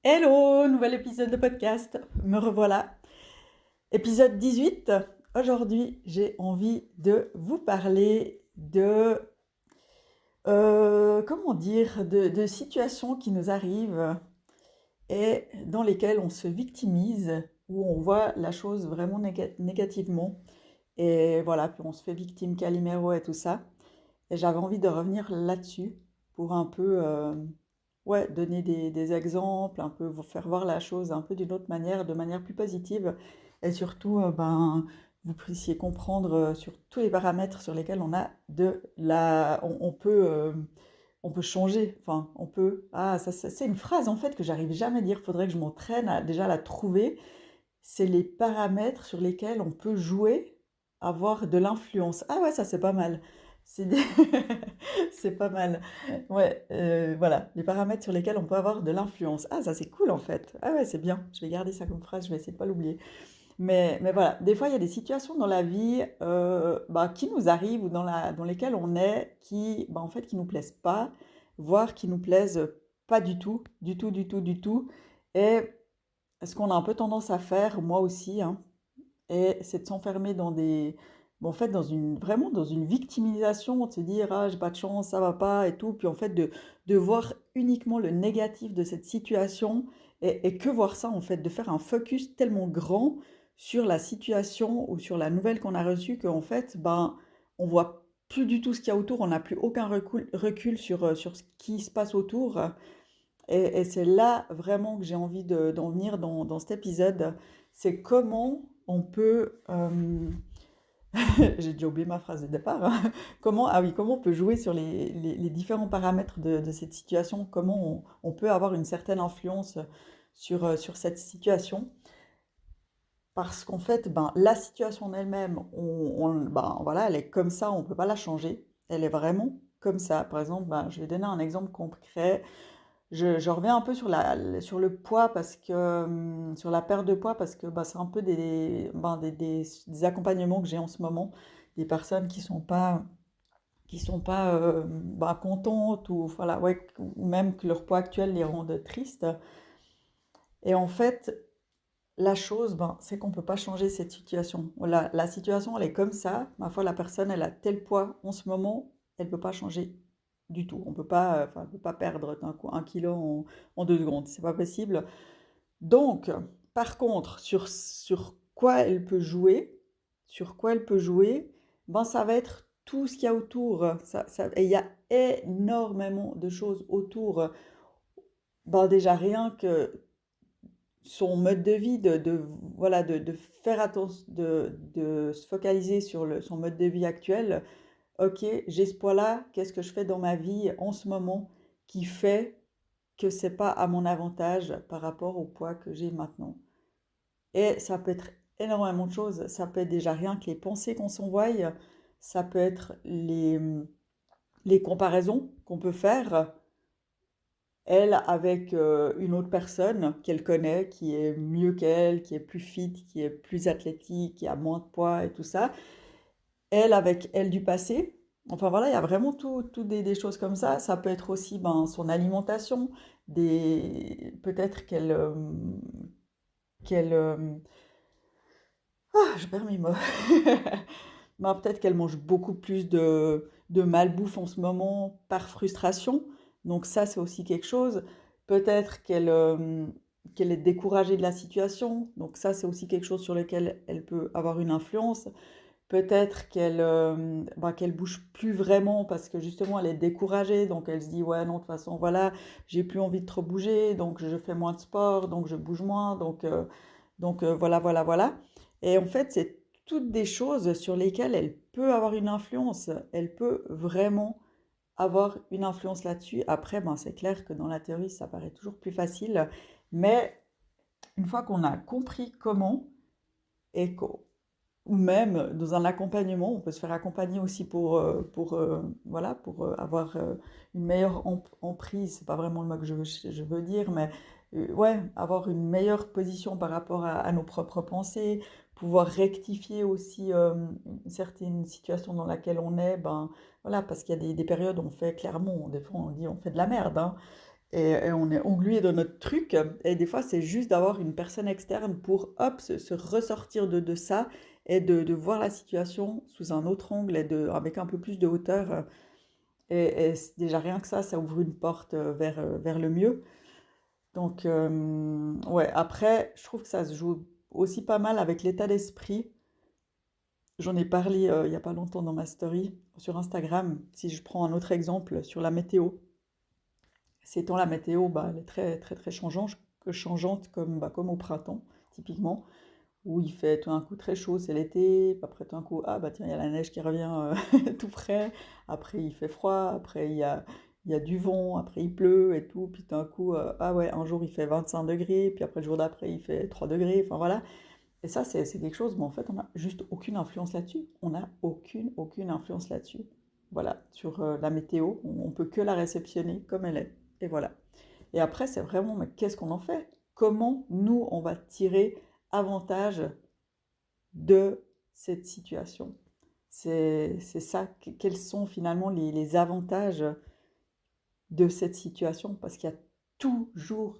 Hello, nouvel épisode de podcast. Me revoilà. Épisode 18. Aujourd'hui, j'ai envie de vous parler comment dire, de situations qui nous arrivent et dans lesquelles on se victimise, où on voit la chose vraiment négativement. Et voilà, puis on se fait victime Calimero et tout ça. Et j'avais envie de revenir là-dessus pour un peu ouais, donner des exemples, un peu vous faire voir la chose un peu d'une autre manière, de manière plus positive. Et surtout, vous puissiez comprendre sur tous les paramètres sur lesquels on a on peut changer. Enfin, on peut. Ah, ça, c'est une phrase en fait que j'arrive jamais à dire. Faudrait que je m'entraîne à déjà la trouver. C'est les paramètres sur lesquels on peut jouer, avoir de l'influence. Ah ouais, ça c'est pas mal. C'est des- c'est pas mal. Ouais, voilà, les paramètres sur lesquels on peut avoir de l'influence. Ah, ça c'est cool en fait. Ah ouais, c'est bien. Je vais garder ça comme phrase, je vais essayer de pas l'oublier. Mais voilà, des fois il y a des situations dans la vie qui nous arrivent ou dans lesquelles on est, en fait, qui nous plaisent pas, voire qui nous plaisent pas du tout, du tout, du tout, du tout. Et ce qu'on a un peu tendance à faire, moi aussi, hein, et c'est de s'enfermer en fait, vraiment dans une victimisation, de se dire, ah, j'ai pas de chance, ça va pas et tout, puis en fait, de voir uniquement le négatif de cette situation et que voir ça, en fait, de faire un focus tellement grand sur la situation ou sur la nouvelle qu'on a reçue qu'en fait, on voit plus du tout ce qu'il y a autour, on n'a plus aucun recul sur ce qui se passe autour. Et c'est là vraiment que j'ai envie d'en venir dans cet épisode. C'est comment on peut... j'ai déjà oublié ma phrase de départ, hein. Comment on peut jouer sur les différents paramètres de cette situation, comment on peut avoir une certaine influence sur cette situation. Parce qu'en fait, la situation en elle-même, voilà, elle est comme ça, on ne peut pas la changer. Elle est vraiment comme ça. Par exemple, je vais donner un exemple concret. Je reviens un peu sur le poids parce que sur la perte de poids parce que c'est un peu des accompagnements que j'ai en ce moment, des personnes qui sont pas contentes ou voilà ouais, ou même que leur poids actuel les rende tristes. Et en fait, la chose, c'est qu'on peut pas changer cette situation. La situation, elle est comme ça. Ma foi, la personne, elle a tel poids en ce moment, elle peut pas changer du tout. On peut pas, elle peut pas perdre d'un coup 1 kilo en 2 secondes. C'est pas possible. Donc, par contre, sur quoi elle peut jouer, ça va être tout ce qu'il y a autour. Et il y a énormément de choses autour. Déjà, rien que son mode de vie, voilà, de faire attention, de se focaliser sur son mode de vie actuel. Ok, j'ai ce poids-là, qu'est-ce que je fais dans ma vie en ce moment qui fait que c'est pas à mon avantage par rapport au poids que j'ai maintenant. Et ça peut être énormément de choses. Ça peut être déjà rien que les pensées qu'on s'envoie, ça peut être les comparaisons qu'on peut faire elle avec une autre personne qu'elle connaît, qui est mieux qu'elle, qui est plus fit, qui est plus athlétique, qui a moins de poids et tout ça. Elle avec elle du passé. Enfin voilà, il y a vraiment tout des choses comme ça. Ça peut être aussi son alimentation, peut-être qu'elle je perds mes mots. Peut-être qu'elle mange beaucoup plus de malbouffe en ce moment par frustration. Donc ça, c'est aussi quelque chose. Peut-être qu'elle est découragée de la situation. Donc ça, c'est aussi quelque chose sur lequel elle peut avoir une influence. Peut-être qu'elle bouge plus vraiment parce que justement, elle est découragée. Donc elle se dit, ouais, non, de toute façon, voilà, j'ai plus envie de trop bouger. Donc je fais moins de sport, donc je bouge moins. Donc voilà, voilà, voilà. Et en fait, c'est toutes des choses sur lesquelles elle peut avoir une influence. Elle peut vraiment avoir une influence là-dessus. Après, c'est clair que dans la théorie, ça paraît toujours plus facile. Mais une fois qu'on a compris comment, et ou même dans un accompagnement, on peut se faire accompagner aussi voilà, pour avoir une meilleure emprise, c'est pas vraiment le mot que je veux dire, mais ouais, avoir une meilleure position par rapport à nos propres pensées, pouvoir rectifier aussi une certaine situation dans laquelle on est, voilà, parce qu'il y a des périodes où on fait clairement, des fois on dit on fait de la merde, hein, et on est englué dans notre truc. Et des fois, c'est juste d'avoir une personne externe pour, hop, se ressortir de ça et de voir la situation sous un autre angle et avec un peu plus de hauteur. Déjà rien que ça ouvre une porte vers le mieux. Donc, ouais, après, je trouve que ça se joue aussi pas mal avec l'état d'esprit. J'en ai parlé il n'y a pas longtemps dans ma story sur Instagram. Si je prends un autre exemple sur la météo. Ces temps, la météo, bah, elle est très, très, très changeante comme au printemps, typiquement, où il fait tout d'un coup très chaud, c'est l'été, puis après tout d'un coup, ah bah tiens, il y a la neige qui revient tout près, après il fait froid, après il y a du vent, après il pleut et tout, puis tout d'un coup, ah ouais, un jour il fait 25 degrés, puis après le jour d'après il fait 3 degrés, enfin voilà. Et ça, c'est quelque chose, mais en fait, on n'a juste aucune influence là-dessus. On n'a aucune influence là-dessus. Voilà, sur la météo, on peut que la réceptionner comme elle est. Et voilà. Et après, c'est vraiment, mais qu'est-ce qu'on en fait? Comment nous, on va tirer avantage de cette situation? C'est ça, quels sont finalement les avantages de cette situation? Parce qu'il y a toujours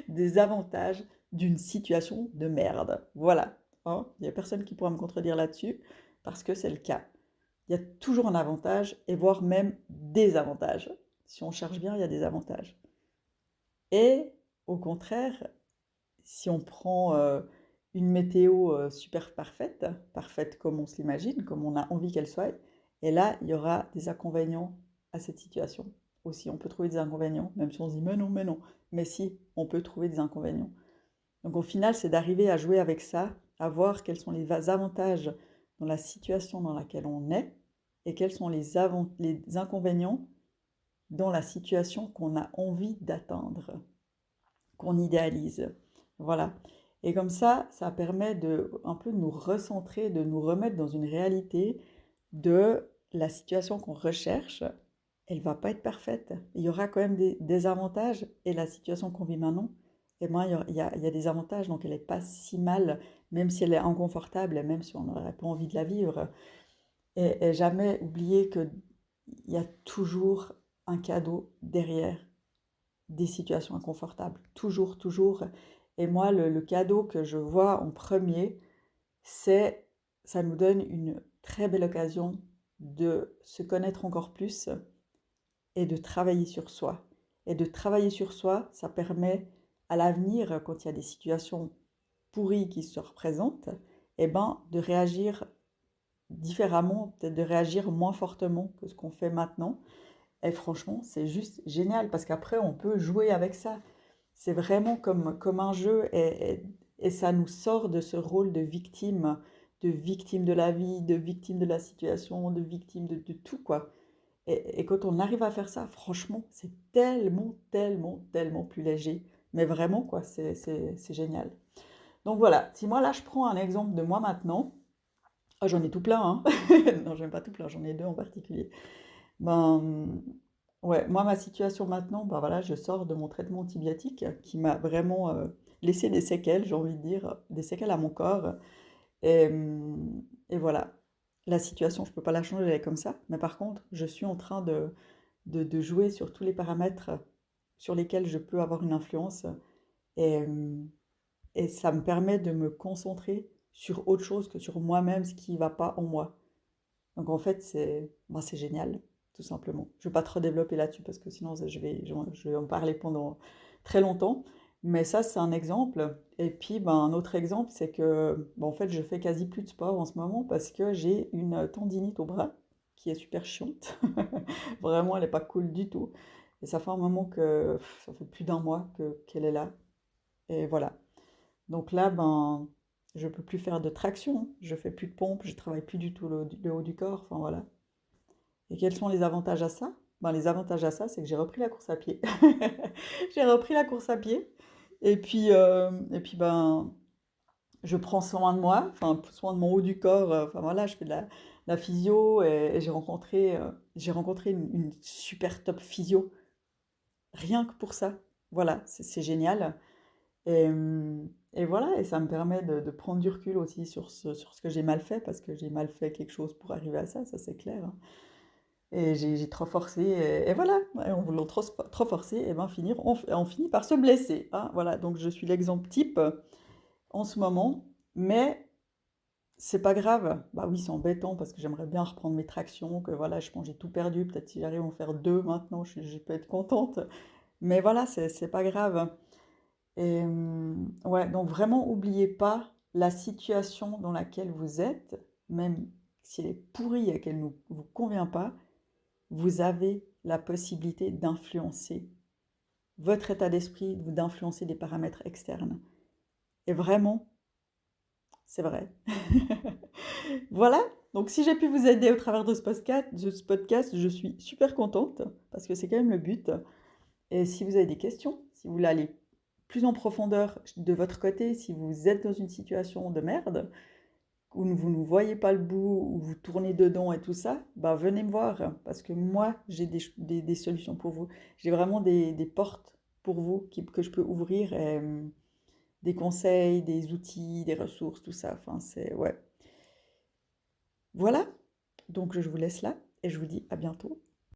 des avantages d'une situation de merde. Voilà. Hein, il n'y a personne qui pourra me contredire là-dessus, parce que c'est le cas. Il y a toujours un avantage, et voire même des avantages. Si on cherche bien, il y a des avantages. Et au contraire, si on prend une météo super parfaite comme on se l'imagine, comme on a envie qu'elle soit, et là, il y aura des inconvénients à cette situation. Aussi, on peut trouver des inconvénients, même si on se dit mais non, mais non. Mais si, on peut trouver des inconvénients. Donc au final, c'est d'arriver à jouer avec ça, à voir quels sont les avantages dans la situation dans laquelle on est, et quels sont les inconvénients dans la situation qu'on a envie d'atteindre, qu'on idéalise. Voilà. Et comme ça permet de un peu nous recentrer, de nous remettre dans une réalité de la situation qu'on recherche. Elle va pas être parfaite. Il y aura quand même des désavantages. Et la situation qu'on vit maintenant, eh ben, il y a des avantages. Donc elle n'est pas si mal, même si elle est inconfortable, et même si on n'aurait pas envie de la vivre. Et jamais oublier qu'il y a toujours un cadeau derrière des situations inconfortables. Toujours, toujours. Et moi, le cadeau que je vois en premier, c'est ça nous donne une très belle occasion de se connaître encore plus et de travailler sur soi. Et de travailler sur soi, ça permet à l'avenir, quand il y a des situations pourries qui se représentent, eh ben, de réagir différemment, peut-être de réagir moins fortement que ce qu'on fait maintenant. Et franchement, c'est juste génial parce qu'après, on peut jouer avec ça. C'est vraiment comme un jeu et ça nous sort de ce rôle de victime de la vie, de victime de la situation, de victime de tout, quoi. Et quand on arrive à faire ça, franchement, c'est tellement, tellement, tellement plus léger. Mais vraiment, quoi, c'est génial. Donc voilà, si moi là, je prends un exemple de moi maintenant, ah, j'en ai tout plein, hein. Non, j'aime pas tout plein, j'en ai deux en particulier. Ben, ouais, moi, ma situation maintenant, ben voilà, je sors de mon traitement antibiotique qui m'a vraiment laissé des séquelles, j'ai envie de dire, des séquelles à mon corps. Et voilà, la situation, je peux pas la changer, elle est comme ça. Mais par contre, je suis en train de jouer sur tous les paramètres sur lesquels je peux avoir une influence. Et, et ça me permet de me concentrer sur autre chose que sur moi-même, ce qui ne va pas en moi. Donc en fait, c'est génial, tout simplement. Je ne vais pas trop développer là-dessus parce que sinon je vais en parler pendant très longtemps. Mais ça, c'est un exemple. Et puis, un autre exemple, c'est que en fait, je fais quasi plus de sport en ce moment parce que j'ai une tendinite au bras qui est super chiante. Vraiment, elle n'est pas cool du tout. Et ça fait un moment ça fait plus d'un mois qu'elle est là. Et voilà. Donc là, je peux plus faire de traction, je fais plus de pompe, je travaille plus du tout le haut du corps, enfin voilà. Et quels sont les avantages à ça? Les avantages à ça, c'est que j'ai repris la course à pied. J'ai repris la course à pied. Et puis je prends soin de moi, enfin soin de mon haut du corps. Enfin voilà, je fais de la physio et j'ai rencontré une super top physio. Rien que pour ça. Voilà, c'est génial. Et voilà, et ça me permet de prendre du recul aussi sur ce que j'ai mal fait, parce que j'ai mal fait quelque chose pour arriver à ça c'est clair, hein. Et j'ai trop forcé et voilà, ouais, en voulant trop forcer et ben on finit par se blesser, hein. Voilà, donc je suis l'exemple type, en ce moment, mais c'est pas grave. Bah oui, c'est embêtant parce que j'aimerais bien reprendre mes tractions, que voilà, je pense que j'ai tout perdu. Peut-être si j'arrive à en faire 2 maintenant, je peux être contente. Mais voilà, c'est pas grave. Et ouais, donc vraiment, oubliez pas la situation dans laquelle vous êtes, même si elle est pourrie et qu'elle ne vous convient pas, vous avez la possibilité d'influencer votre état d'esprit, d'influencer des paramètres externes. Et vraiment, c'est vrai. Voilà, donc si j'ai pu vous aider au travers de ce podcast, je suis super contente, parce que c'est quand même le but. Et si vous avez des questions, si vous voulez aller plus en profondeur de votre côté, si vous êtes dans une situation de merde, où vous ne voyez pas le bout, où vous tournez dedans et tout ça, bah venez me voir, parce que moi, j'ai des solutions pour vous. J'ai vraiment des portes pour vous que je peux ouvrir, et, des conseils, des outils, des ressources, tout ça. Enfin, c'est... Ouais. Voilà, donc je vous laisse là, et je vous dis à bientôt.